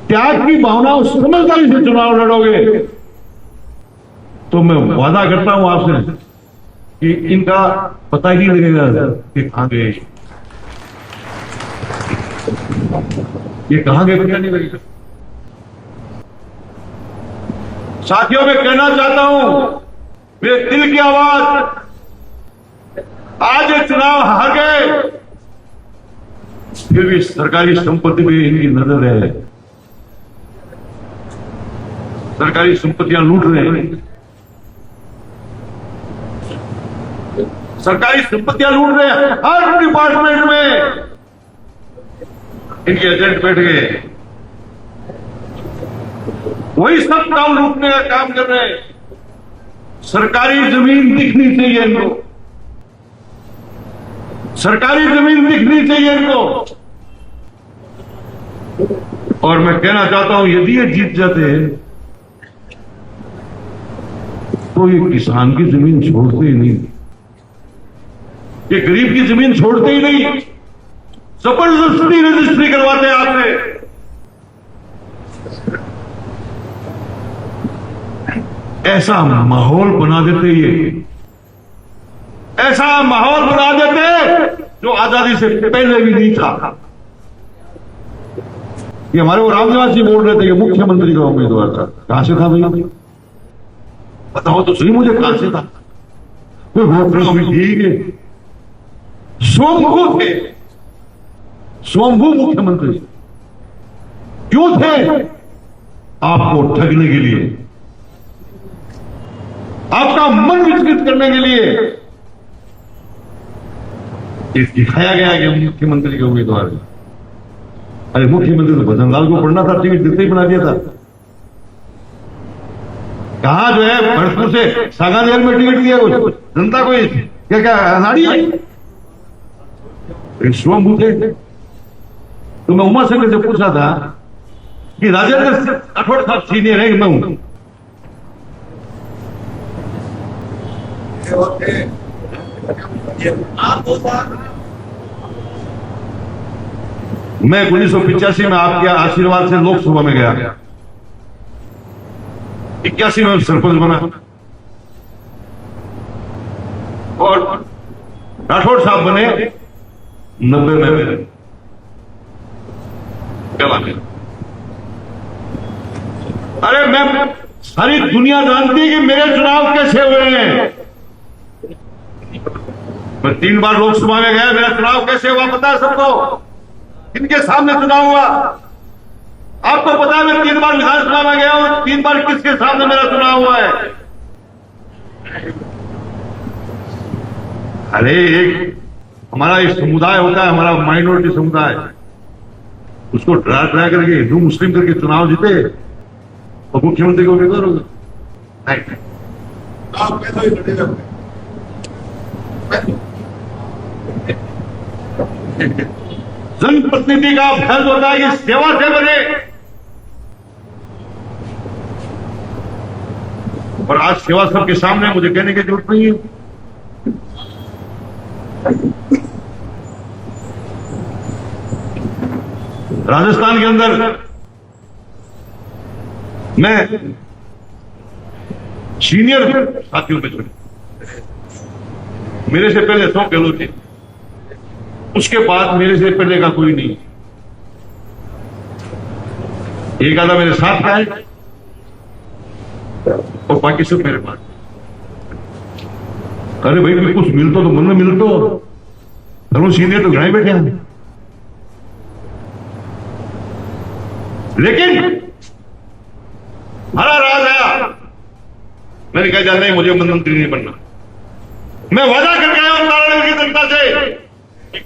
त्याग की भावना और समझदारी से चुनाव लड़ोगे तो मैं वादा करता हूं आपसे कि इनका पता ही नहीं लगेगा कि कहां गए, ये कहां गए पता नहीं लगेगा। साथियों, मैं कहना चाहता हूं, मेरे दिल की आवाज, आज ये चुनाव हार गए, फिर भी सरकारी संपत्ति पे इनकी नजर है, सरकारी संपत्तियां लूट रहे हैं, सरकारी संपत्तियां लूट रहे हैं, हर डिपार्टमेंट में इनके एजेंट बैठ गए, वही सब काम लूटने का काम कर रहे हैं। सरकारी जमीन दिखनी चाहिए इनको, सरकारी जमीन दिखनी चाहिए इनको। और मैं कहना चाहता हूं, यदि ये जीत जाते हैं तो ये किसान की जमीन छोड़ते ही नहीं, ये गरीब की जमीन छोड़ते ही नहीं, जबरदस्ती रजिस्ट्री करवाते हैं आपसे। ऐसा माहौल बना देते, ये ऐसा माहौल बना देते जो आजादी से पहले भी नहीं था। ये हमारे वो रामनिवास जी बोल रहे थे कि मुख्यमंत्री का उम्मीदवार था, कहां से था भैया, बताओ तो सही मुझे कहां से था। ठीक है, स्वयंभू थे, स्वयंभू मुख्यमंत्री क्यों थे? आपको ठगने के लिए, आपका मन विचलित करने के लिए दिखाया गया कि मुख्यमंत्री के उम्मीदवार है। अरे मुख्यमंत्री तो भजन लाल को पढ़ना था, टिकट देते ही बना दिया था। कहा जो है भरतपुर से सागानेर में टिकट दिया कुछ जनता को, क्या क्या अनाड़ी है, स्वयंभू थे। तो मैं उमा शंकर से पूछा था कि राजेंद्र राठौड़ साहब सीनियर है कि मैं हूं? मैं 1985 में आपके आशीर्वाद से लोकसभा में गया, 81 में सरपंच बना, और राठौड़ साहब बने 90 में। क्या बात है? अरे मैं, सारी दुनिया जानती है कि मेरे चुनाव कैसे हुए हैं। मैं 3 बार लोकसभा में गया, मेरा चुनाव कैसे हुआ पता है सबको, किनके सामने चुनाव हुआ आपको पता है। मैं 3 बार विधानसभा में गया हूं, 3 बार किसके सामने मेरा चुनाव हुआ है। अरे एक हमारा एक समुदाय होता है, हमारा माइनॉरिटी समुदाय, उसको डरा डरा करके हिंदू मुस्लिम करके चुनाव जीते और मुख्यमंत्री को उम्मीदवार होगा। नहीं, आप कैसा ही लड़ेगा। जनप्रतिनिधि का फर्ज होता है कि सेवा से बने, और आज सेवा सबके सामने, मुझे कहने की जरूरत नहीं है। राजस्थान के अंदर मैं सीनियर साथियों में जुड़ा, मेरे से पहले 100 गहलोत थे, उसके बाद मेरे से पहले का कोई नहीं। एक आधा मेरे साथ का है और बाकी सब मेरे पास। अरे भाई कुछ मिलता तो मन में मिलता, दोनों सीनियर तो घड़े बैठे हैं, लेकिन हरा राज आया, मैंने कहा नहीं मुझे मंत्री नहीं बनना। मैं वादा करके आया हूं नारायण की जनता से,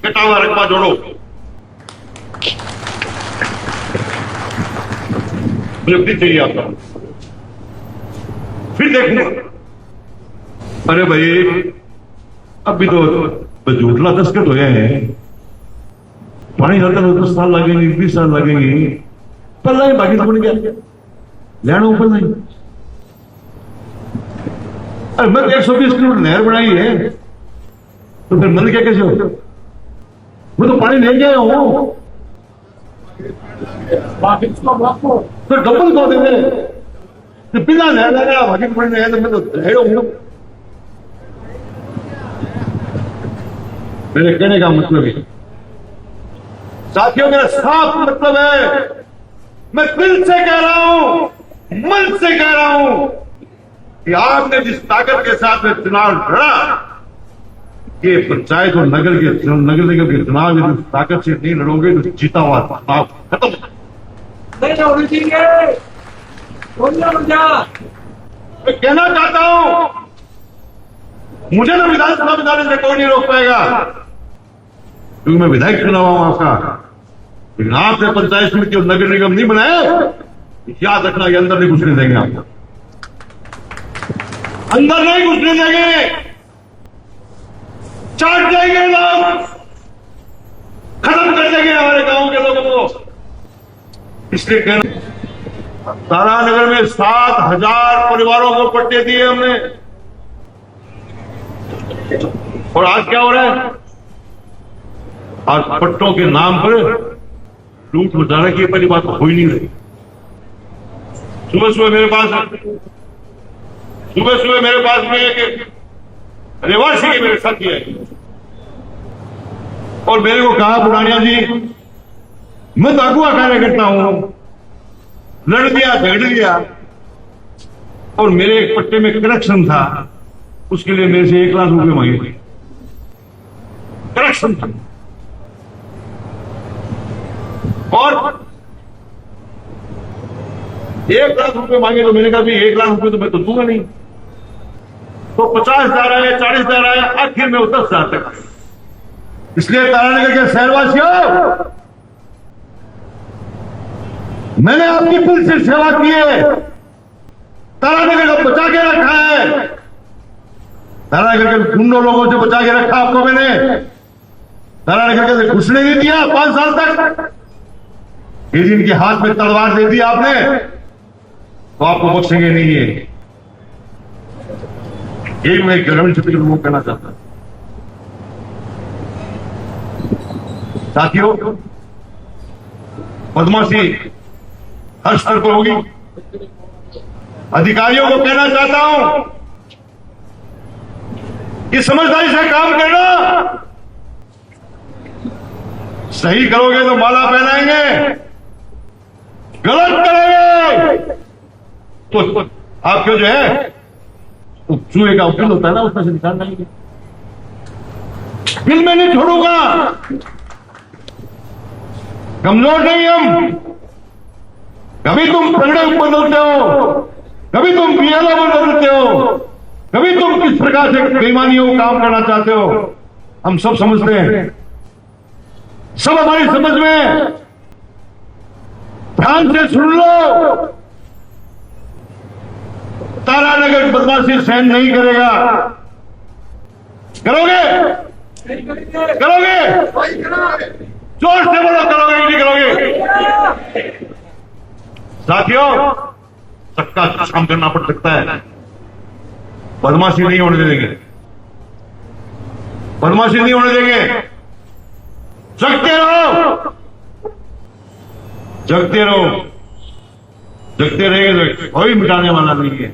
कटा हुआ रकबा जोड़ो, मुझे फिर चाहिए आपका, फिर देखूंगा। अरे भाई अभी तो झूठला दस्तखत हो गए हैं, पानी जाता है 10 साल लगेंगे, 20 साल लगेंगे, पर नहीं बाकी तो बन गया लेना ऊपर नहीं। अरे मैं 120 किलोमीटर नहर बनाई है, तो फिर बंद क्या कैसे हो? मैं तो पानी ले गया हूं। तो डबल को देंगे तो बिना लगा भागी पड़ने तो मैं तो हेड़ो हूं। मेरे कहने का मतलब है साथियों, मेरा साफ मतलब है, मैं दिल से कह रहा हूं, मन से कह रहा हूं कि आपने जिस ताकत के साथ में चुनाव लड़ा, ये पंचायत और नगर निगम के चुनाव में जिस ताकत से नहीं लड़ोगे तो जीता हुआ चुनाव खत्म। मैं कहना चाहता हूं, मुझे तो विधानसभा में जाने से कोई नहीं रोक पाएगा क्योंकि मैं विधायक चुना हुआ हूं आपका, लेकिन आपने पंचायत समिति और नगर निगम नहीं बनाए, याद रखना ये अंदर नहीं घुसने देंगे, आपको अंदर नहीं घुसने देंगे, चाट जाएंगे लोग, खत्म कर देंगे हमारे गांव के लोगों को। इसलिए कहना, तारानगर में 7,000 परिवारों को पट्टे दिए हमने, और आज क्या हो रहा है, आज पट्टों के नाम पर लूट मचाने की पहली बात हो ही नहीं रही। सुबह सुबह मेरे पास में एक निवासी के मेरे साथी है और मेरे को कहा, बुढ़ानिया जी मैं तो अगुआ कार्य करता हूं, लड़ लिया झगड़ लिया और मेरे एक पट्टे में करेक्शन था, उसके लिए मेरे से 1 लाख रुपए मांगे, करेक्शन था, और 1 लाख रुपए मांगे तो मैंने कहा भी 1 लाख रुपए तो मैं तो दूंगा नहीं, तो 50,000 आए, 40,000 आए, आखिर में 10,000 तक। इसलिए तारानगर के शहरवासियों, मैंने आपकी दिल से सेवा की है, तारानगर को बचा के रखा है, तारानगर के गुंडों लोगों से बचा के रखा आपको मैंने, तारानगर के घुसने नहीं दिया 5 साल तक। ये जिनके हाथ में तलवार दे दी आपने तो आपको बख्शेंगे नहीं है, यही मैं ग्रामीण क्षेत्र के लोगों को कहना चाहता हूं। साथियों, बदमाशी हर स्तर पर होगी, अधिकारियों को कहना चाहता हूं कि समझदारी से काम करना, सही करोगे तो माला पहनाएंगे, गलत करोगे तो आपके जो है चूहे का उकिल होता है ना, उसमें से निकाल लेंगे। दिल में नहीं छोड़ूंगा, कमजोर नहीं हम, कभी तुम पगड़े ऊपर बदलते हो, कभी तुम पियाला बदलते हो, कभी तुम किस प्रकार से बेईमानियों को काम करना चाहते हो, हम सब समझते हैं, सब हमारी समझ में। ध्यान से सुन लो, तारानगर बदमाशी सहन नहीं करेगा। करोगे? करोगे? जोर से बोलो, करोगे कि नहीं करोगे? साथियों, सबका काम करना पड़ सकता है, बदमाशी नहीं होने देंगे, बदमाशी नहीं होने देंगे। जगते रहो, जगते रहो, जगते रहेंगे तो कोई मिटाने वाला नहीं है।